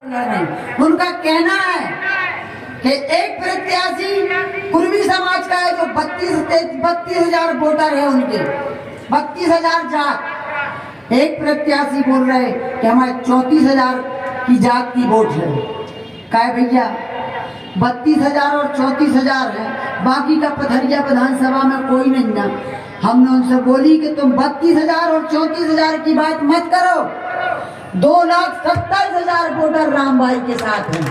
उनका कहना है कि एक प्रत्याशी कुर्मी समाज का है जो 32,000 वोटर है उनके 32,000 जात। एक प्रत्याशी बोल रहे कि हमारे 34,000 की जात की वोट है। क्या भैया 32,000 और 34,000 है, बाकी का पथरिया विधानसभा में कोई नहीं ना। हमने उनसे बोली कि तुम 32,000 और 34,000 की बात मत करो, 2,27,000 वोटर राम भाई के साथ हैं।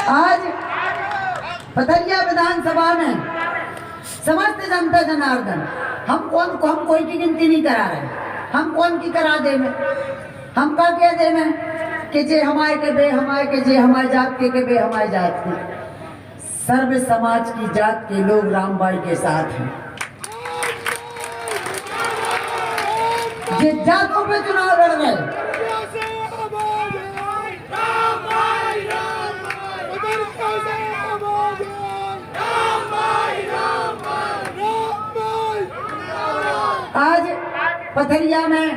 आज पथरिया विधानसभा में समस्त जनता जनार्दन हम कोई की गिनती नहीं करा रहे, हम कौन की करा दे में, हम का कह दे में कि जे हमारे के बे हमारे के, जे हमारे जात के बे हमारे जात के। सर्व समाज की जात के लोग राम भाई के साथ हैं। जिस जातों पे चुनाव लड़ रहे आज पथरिया में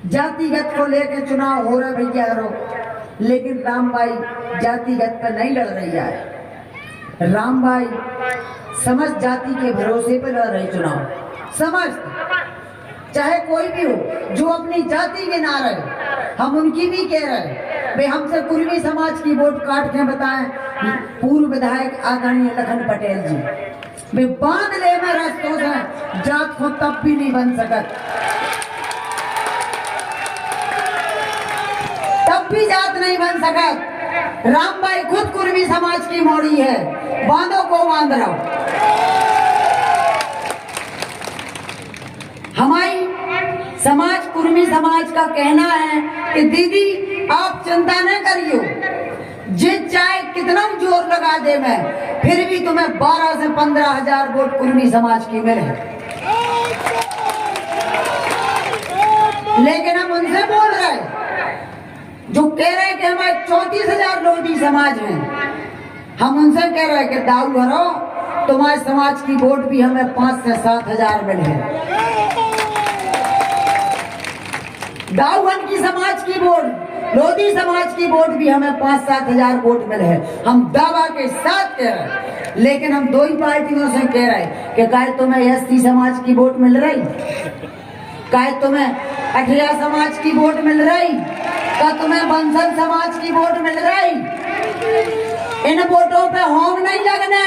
जातिगत को लेकर चुनाव हो रहा भैया रो, लेकिन राम भाई जातिगत पर नहीं लड़ रही है। राम भाई समस्त जाति के भरोसे पर लड़ रहे चुनाव। समस्त चाहे कोई भी हो जो अपनी जाति के ना रहे, हम उनकी भी कह रहे वे हमसे कुर्मी समाज की वोट काट के बताएं। पूर्व विधायक आदरणीय लखन पटेल जी वे बांध ले में रास्तों से जात को तब भी नहीं बन सकत, तब भी जात नहीं बन सकत। राम भाई खुद कुर्मी समाज की मोड़ी है, बांधो को बांध रहो। हमारी समाज कुर्मी समाज का कहना है कि दीदी आप चिंता न करियो, जिस चाहे कितना जोर लगा दे मैं, फिर भी तुम्हें 12 से 15,000 वोट कुर्मी समाज की मिले। लेकिन हम उनसे बोल रहे जो कह रहे कि हमारे 34,000 लोधी समाज हैं, हम उनसे कह रहे कि दाऊ भरो, तुम्हारे समाज की वोट भी हमें 5 से 7,000 मिले। दाऊहन की समाज की वोट, लोधी समाज की वोट भी हमें 5-7,000 वोट मिले हैं। हम दावा के साथ कह रहे हैं, लेकिन हम दो ही पार्टियों से कह रहे हैं कि क्या तुम्हें एसटी समाज की वोट मिल रही, क्या तुम्हें अठिया समाज की वोट मिल रही, क्या तुम्हें बंसल समाज की वोट मिल रही। इन वोटों पे होम नहीं लगना,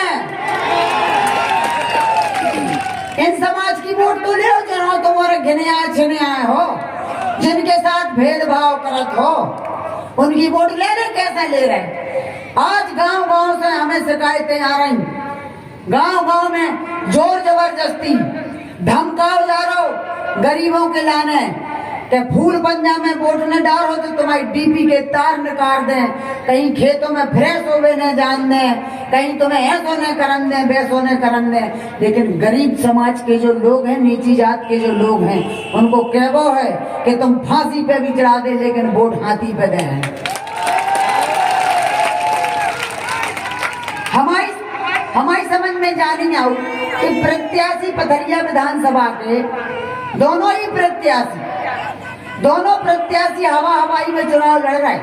इन समाज की वोट तो ले जो तुम्हारे घिने आए छिने आए हो, जिनके साथ भेदभाव करत हो, उनकी वोट ले रहे। कैसे ले रहे? आज गांव गांव से हमें शिकायतें आ रही, गांव गांव में जोर जबरदस्ती धमकाओ जा रहो गरीबों के लाने के फूल पंजा में वोट न डालो तो तुम्हारी डीपी के तार निकाल दें, कहीं खेतों में फ्रेश होवे न जान दें, कहीं तुम्हें ऐसो न करन दें, वैसो न करन दें। लेकिन गरीब समाज के जो लोग हैं, नीची जात के जो लोग हैं, उनको कहवो है कि तुम फांसी पे भी चढ़ा दे लेकिन वोट हाथी पे दें। हमारी समझ में जानी आओ कि प्रत्याशी पथरिया विधानसभा के दोनों प्रत्याशी हवाई में चुनाव लड़ रहे।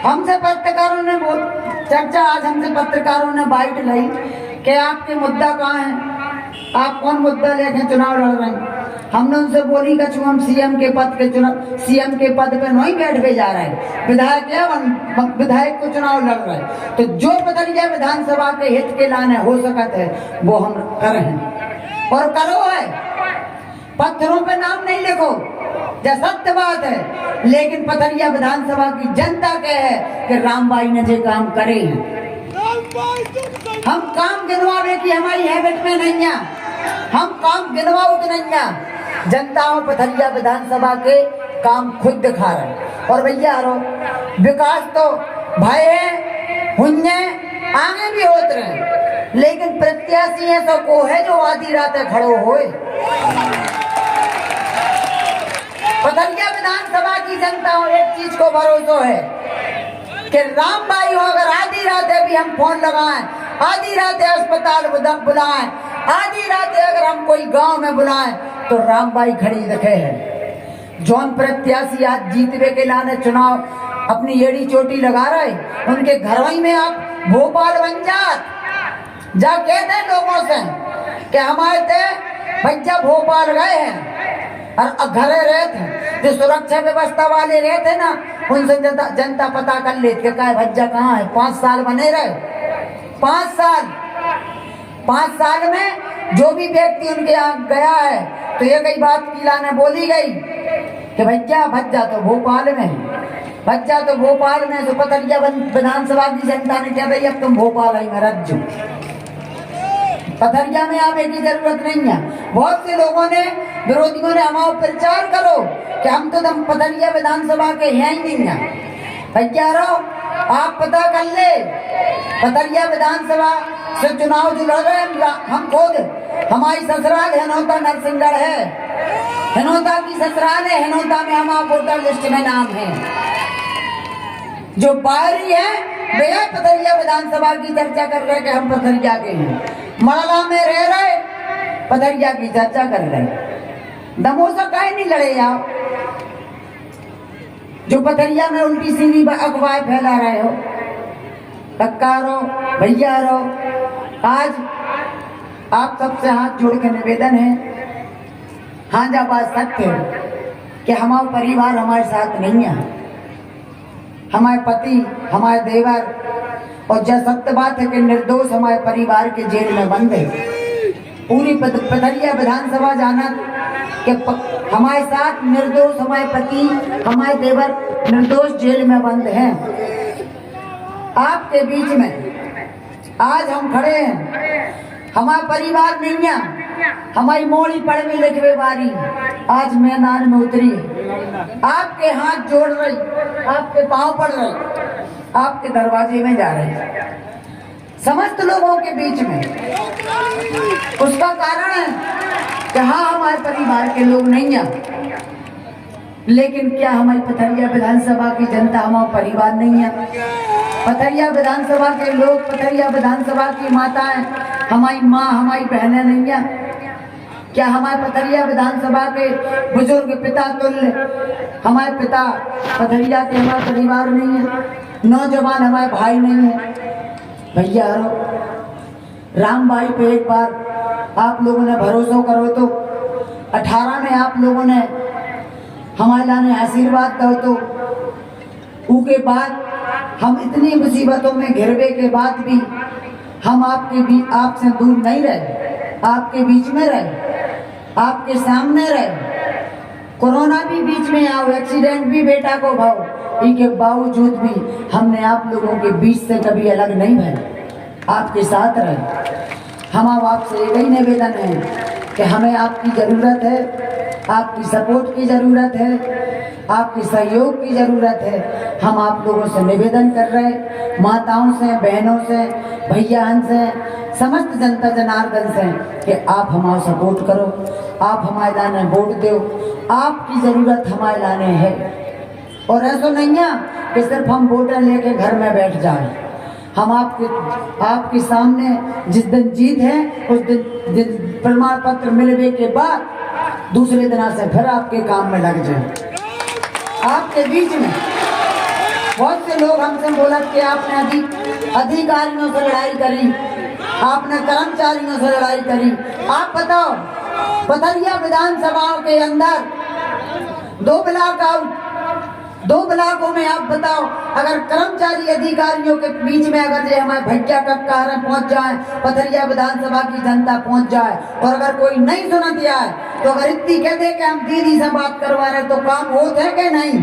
हमसे पत्रकारों ने आज हमसे पत्रकारों ने बाइट ली कि आपके मुद्दा कहाँ है, आप कौन मुद्दा लेके चुनाव लड़ रहे हैं। हमने उनसे बोली कि हम सीएम के पद पे नहीं बैठे जा रहे हैं, विधायक को चुनाव लड़ रहे हैं। तो जो पथरिया विधानसभा के हित के लाने हो सकते है वो हम कर रहे हैं और करो है। पत्थरों पे नाम नहीं लिखो, जो सत्य बात है, लेकिन पथरिया विधानसभा की जनता के है कि राम भाई ने जो काम करे हैं। हम काम गिनवावे की हमारी हैबिट में नहीं है, हम काम गिनवाओ तो नहीं है। जनता पथरिया विधानसभा के काम खुद दिखा रहे हैं। और भैया विकास तो भाई हुन्ने आगे भी होते रहे, लेकिन प्रत्याशी ऐसा को है जो आधी रात खड़ो होए। पथरिया विधानसभा की जनता एक चीज को भरोसा है कि राम भाई हो, अगर आधी रात भी हम फोन लगाएं, आधी रात अस्पताल बुलाएं, आधी रात अगर हम कोई गांव में बुलाएं, तो राम भाई खड़ी रखे हैं। जौन प्रत्याशी आज जीतवे के लाने चुनाव अपनी एड़ी चोटी लगा रहे, उनके घरवाई में आप भोपाल बन जा कहते लोगों से कि हमारे थे भैया भोपाल गए हैं और घरे रहे थे, जो सुरक्षा व्यवस्था वाले रहे थे ना, उनसे जनता पता कर लेती है क्या भैया कहाँ है। 5 साल बने रहे, 5 साल में जो भी व्यक्ति उनके यहाँ गया है तो ये कई बात की लाने बोली गई कि भैया तो भोपाल में है, भैया तो भोपाल में। तो पथरिया विधानसभा की जनता ने कहा भाई अब तुम भोपाल आई में रज्जू, पथरिया में आने की जरूरत नहीं है। बहुत से लोगों ने, विरोधियों ने हमारा प्रचार करो कि हम तो पथरिया विधानसभा के हैं ही नहीं है। भैया रहो आप पता कर ले, पथरिया विधानसभा से चुनाव जो लड़ रहे हैं हम खुद, हमारी ससुराल हिनौता नरसिंहगढ़ है, हिनौता की ससुराल है, हिनौता में हमारा वोटर लिस्ट में नाम है। जो बाहरी है वे पथरिया विधानसभा की चर्चा कर रहे कि हम पथरिया के हैं, मड़ला में रह रहे पथरिया की चर्चा कर रहे। दमोसा काहे नहीं लड़े आप जो पथरिया में उल्टी सीधी अफवाह फैला रहे हो। कक्का रहो भैया रहो, आज आप सबसे हाथ जोड़ के निवेदन है, हाँ जा बात सत्य है कि हमारा परिवार हमारे साथ नहीं है, हमारे पति हमारे देवर, और जब सत्य बात है कि निर्दोष हमारे परिवार के जेल में बंद है। पूरी पथरिया विधानसभा जाना कि हमारे साथ निर्दोष हमारे पति हमारे देवर निर्दोष जेल में बंद हैं। आपके बीच में आज हम खड़े हैं, हमारा परिवार नहीं है, हमारी मोड़ी पढ़वे लिखवे वारी आज मैदान में उतरी, आपके हाथ जोड़ रही, आपके पांव पड़ रहे, आपके दरवाजे में जा रहे समस्त लोगों के बीच में। उसका कारण है कि हाँ हमारे परिवार के लोग नहीं हैं, लेकिन क्या हमारी पथरिया विधानसभा की जनता हमारा परिवार नहीं है? पथरिया विधानसभा के लोग, पथरिया विधानसभा की माताएं हमारी माँ हमारी बहनें नहीं है? क्या हमारे पथरिया विधानसभा के बुजुर्ग पिता तुल्य हमारे पिता पथरिया के हमारा परिवार नहीं है? नौजवान हमारे भाई नहीं है? भैया राम भाई पे एक बार आप लोगों ने भरोसा करो तो 18 में आप लोगों ने हमारे लाने आशीर्वाद दो तो उसके बाद हम इतनी मुसीबतों में घिरवे के बाद भी हम आपसे दूर नहीं रहे, आपके बीच में रहे, आपके सामने रहे। कोरोना भी बीच में आओ, एक्सीडेंट भी बेटा को भाव, इनके बावजूद भी हमने आप लोगों के बीच से कभी अलग नहीं भरे, आपके साथ रहे। हम आपसे एक ही निवेदन है कि हमें आपकी ज़रूरत है, आपकी सपोर्ट की ज़रूरत है, आपकी सहयोग की ज़रूरत है। हम आप लोगों से निवेदन कर रहे हैं, माताओं से, बहनों से, भैयान से, समस्त जनता जनार्दन से कि आप हमारा सपोर्ट करो, आप हमारे लाने वोट दो, आपकी ज़रूरत हमारे लाने है। और ऐसा नहीं है कि सिर्फ हम वोटर लेके घर में बैठ जाएं। हम आपके सामने जिस दिन जीत है उस दिन प्रमाण पत्र मिलने के बाद दूसरे दिन से फिर आपके काम में लग जाए। आपके बीच में बहुत से लोग हमसे बोला कि आपने अधिकारियों से लड़ाई करी, आपने कर्मचारियों से लड़ाई करी। आप बताओ पथरिया विधानसभा के अंदर 2 ब्लॉक आउट, 2 ब्लॉकों में आप बताओ अगर कर्मचारी अधिकारियों के बीच में अगर ये हमारे भैया कक्का पहुंच जाए, पथरिया विधानसभा की जनता पहुंच जाए, और अगर कोई नहीं सुना दिया है तो अगर इतनी कह दे कि हम दीदी से बात करवा रहे तो काम होता है कि नहीं?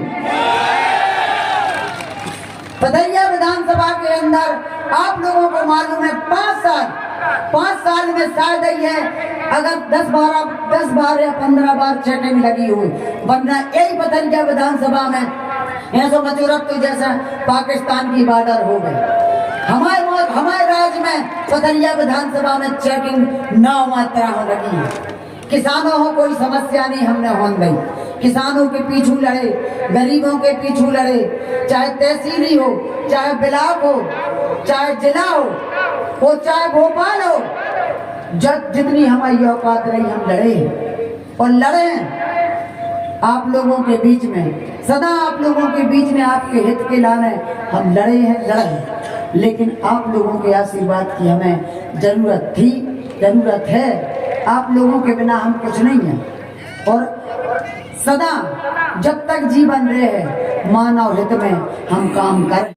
पथरिया विधानसभा के अंदर आप लोगों को मालूम है 5 साल में शायद ही है अगर 10 बार या 15 बार चेकिंग लगी हुई, वरना यही पथरिया विधानसभा में ऐसा मचुरत तो जैसा पाकिस्तान की बॉर्डर हो गई। हमारे राज्य में पथरिया विधानसभा में चेकिंग 9 मात्रा हो लगी है। किसानों को कोई समस्या नहीं हमने होने दी, किसानों के पीछू लड़े, गरीबों के पीछू लड़े, चाहे तहसीली हो, चाहे ब्लॉक हो, चाहे जिला हो, चाहे भोपाल हो, जितनी हमारी औकात रही हम लड़े और लड़े। आप लोगों के बीच में, सदा आप लोगों के बीच में आपके हित के लाने हम लड़े हैं। लेकिन आप लोगों के आशीर्वाद की हमें जरूरत थी, जरूरत है। आप लोगों के बिना हम कुछ नहीं हैं। और सदा जब तक जीवन रहे मानव हित में हम काम कर